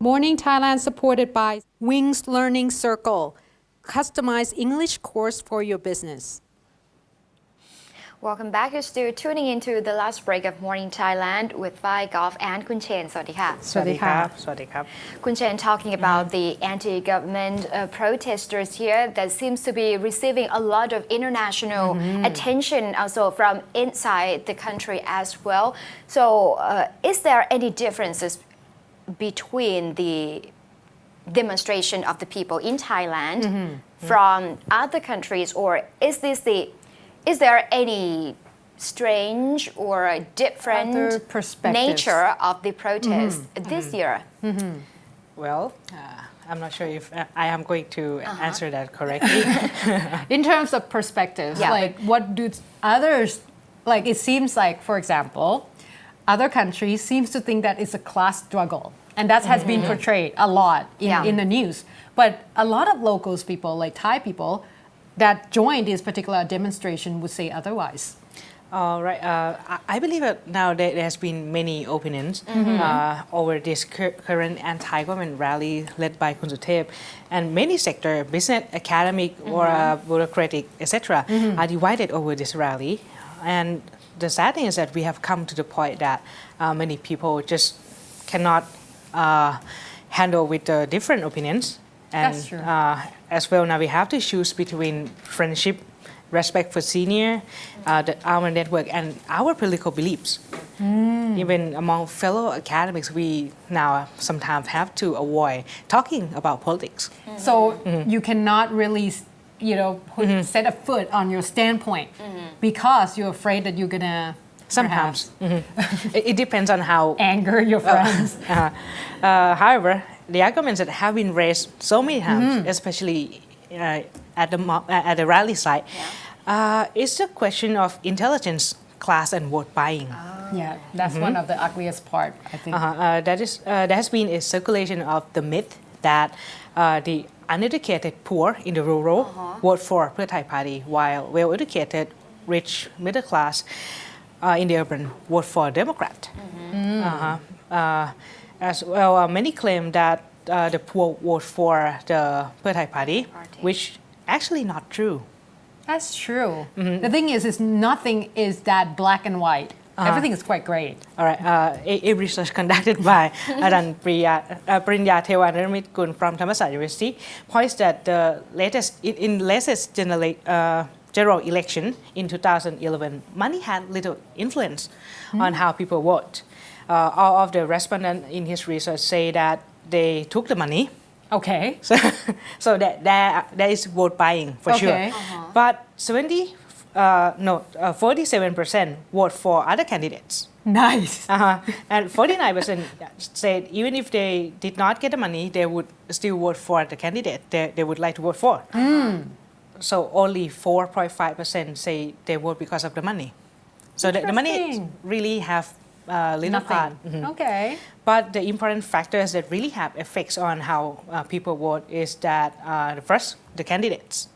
Morning Thailand supported by Wings Learning Circle. Customized English course for your business. Welcome back. You're still tuning into the last break of Morning Thailand with Vi Golf and Kun Chen. สวัสดีค่ะ สวัสดีครับสวัสดีครับ Kun Chen talking about the anti-government protesters here that seems to be receiving a lot of international attention also from inside the country as well. So is there any differences between the demonstration of the people in Thailand from other countries, or is there any strange or different nature of the protest this year? Well I'm not sure if I am going to answer that correctly. In terms of perspectives, Yeah. like what do others, like it seems like, for example, other countries seems to think that it's a class struggle. And that has been portrayed a lot in the news. But a lot of locals people, like Thai people, that joined this particular demonstration would say otherwise. All right. I believe that now there has been many opinions over this current anti-government rally led by Kun Suthep, and many sectors, business, academic, or bureaucratic, etc., are divided over this rally. And the sad thing is that we have come to the point that many people just cannot handle with the different opinions. And That's true. As well, now we have to choose between friendship, respect for senior, our network, and our political beliefs. Even among fellow academics, we now sometimes have to avoid talking about politics. So you cannot really, set a foot on your standpoint because you're afraid that you're gonna Sometimes. It depends on how. anger your friends. However, the arguments that have been raised so many times, especially at the rally site, is a question of intelligence, class, and vote buying. Yeah, that's one of the ugliest part, I think. There has been a circulation of the myth that the uneducated poor in the rural vote for Pheu Thai party, while well-educated, rich, middle class in the urban vote for Democrat. As well, many claim that the poor vote for the Pheu Thai party, which actually not true. That's true. The thing is nothing is that black and white. Everything is quite gray. All right. A research conducted by Adan Parinya Thewaranaramitgun from Thammasat University points that the latest general election in 2011, money had little influence on how people vote. All of the respondents in his research say that they took the money. Okay. So that there is vote buying for sure. But 47% vote for other candidates. Nice. And 49% said even if they did not get the money, they would still vote for the candidate they would like to vote for. So only 4.5% say they vote because of the money. So the money really have little part. Okay. But the important factors that really have effects on how people vote is that first, the candidates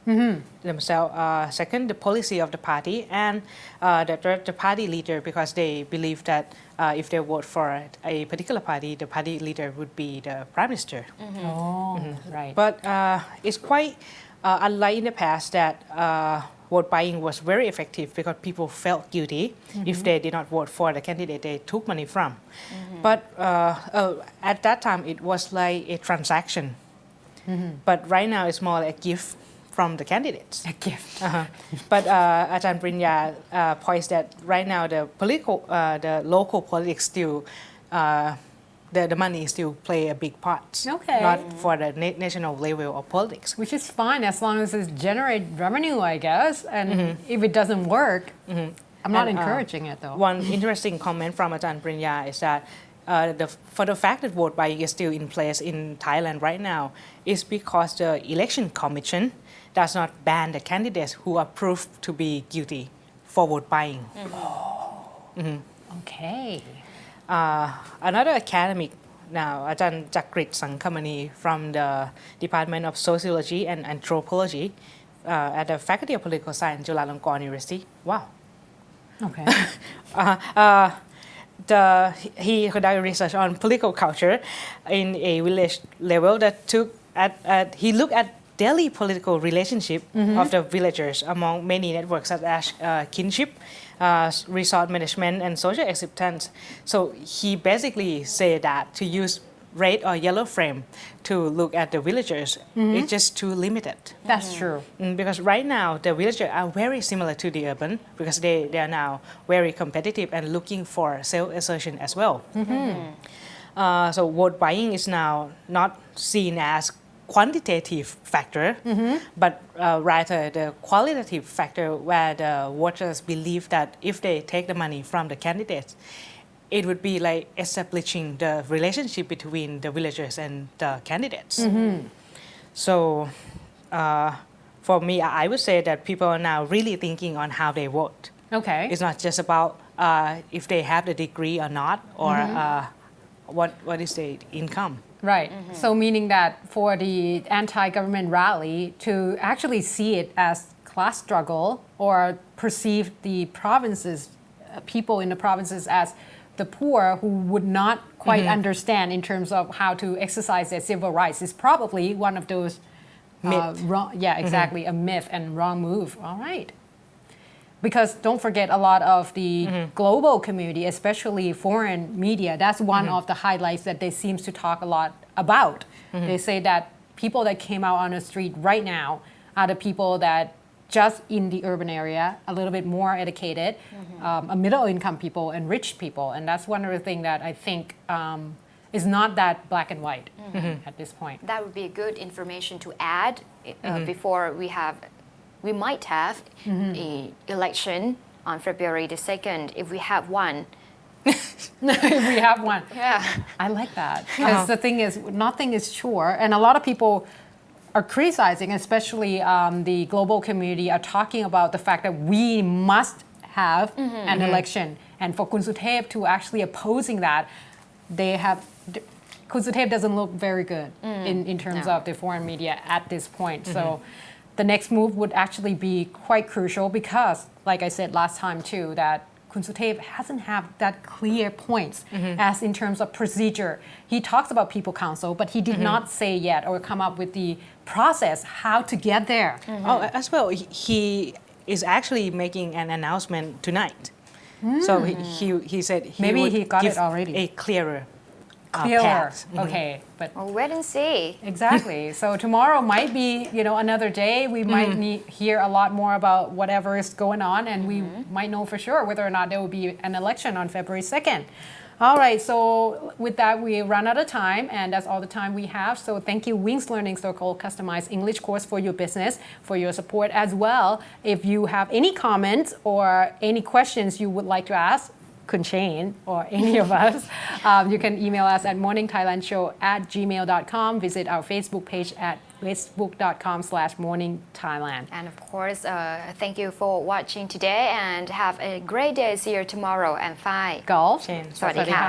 themselves, second, the policy of the party, and the party leader, because they believe that if they vote for a particular party, the party leader would be the prime minister. Right. But it's quite unlike in the past that vote buying was very effective because people felt guilty if they did not vote for the candidate they took money from. But at that time, it was like a transaction. But right now, it's more like a gift from the candidates. A gift. But Ajahn Prinya points that right now the local politics still the money still play a big part. Okay. Not for the national level of politics. Which is fine as long as it generates revenue, I guess. And if it doesn't work, I'm not encouraging it though. One interesting comment from Ajahn Prinya is that for the fact that vote buying is still in place in Thailand right now is because the election commission does not ban the candidates who are proved to be guilty for vote buying. Okay. Another academic now, Ajahn Chakrit Sangkamani from the Department of Sociology and Anthropology at the Faculty of Political Science, Chulalongkorn University. Wow. Okay. he conducted research on political culture in a village level that he looked at daily political relationship of the villagers among many networks such as kinship, resource management, and social acceptance. So he basically said that to use red or yellow frame to look at the villagers it's just too limited. That's true. Because right now the villagers are very similar to the urban because they are now very competitive and looking for self-assertion as well. So vote buying is now not seen as quantitative factor, but rather the qualitative factor where the voters believe that if they take the money from the candidates, it would be like establishing the relationship between the villagers and the candidates. So for me, I would say that people are now really thinking on how they vote. Okay. It's not just about if they have the degree or not, or what is their income. Right. So meaning that for the anti-government rally to actually see it as class struggle or perceive the provinces, people in the provinces as the poor who would not quite understand in terms of how to exercise their civil rights is probably one of those wrong, exactly, a myth and wrong move. All right. Because don't forget a lot of the global community, especially foreign media, that's one of the highlights that they seem to talk a lot about. They say that people that came out on the street right now are the people that just in the urban area, a little bit more educated, a middle income people and rich people. And that's one of the things that I think is not that black and white at this point. That would be good information to add before we might have an election on February the 2nd if we have one. If we have one. Yeah. I like that. Because the thing is, nothing is sure. And a lot of people are criticizing, especially the global community, are talking about the fact that we must have an election. And for Kun Suthep to actually opposing that, Kun Suthep doesn't look very good in terms of the foreign media at this point. So the next move would actually be quite crucial because, like I said last time too, that Kun Suthep hasn't have that clear points as in terms of procedure. He talks about people council, but he did not say yet or come up with the process how to get there. Oh, as well, he is actually making an announcement tonight. So he said Maybe would he got give it already. a clearer Clearer. path. Okay, but Well, wait and see. exactly. So tomorrow might be, another day. We might hear a lot more about whatever is going on, and we might know for sure whether or not there will be an election on February 2nd. All right, so with that, we run out of time, and that's all the time we have. So thank you, Wings Learning Circle, customized English course for your business, for your support as well. If you have any comments or any questions you would like to ask, Kun Chain or any of us, you can email us at morningthailandshow@gmail.com. Visit our Facebook page at facebook.com/morningthailand. And of course, thank you for watching today and have a great day. See you tomorrow and bye. Golf. เช่น สวัสดีค่ะ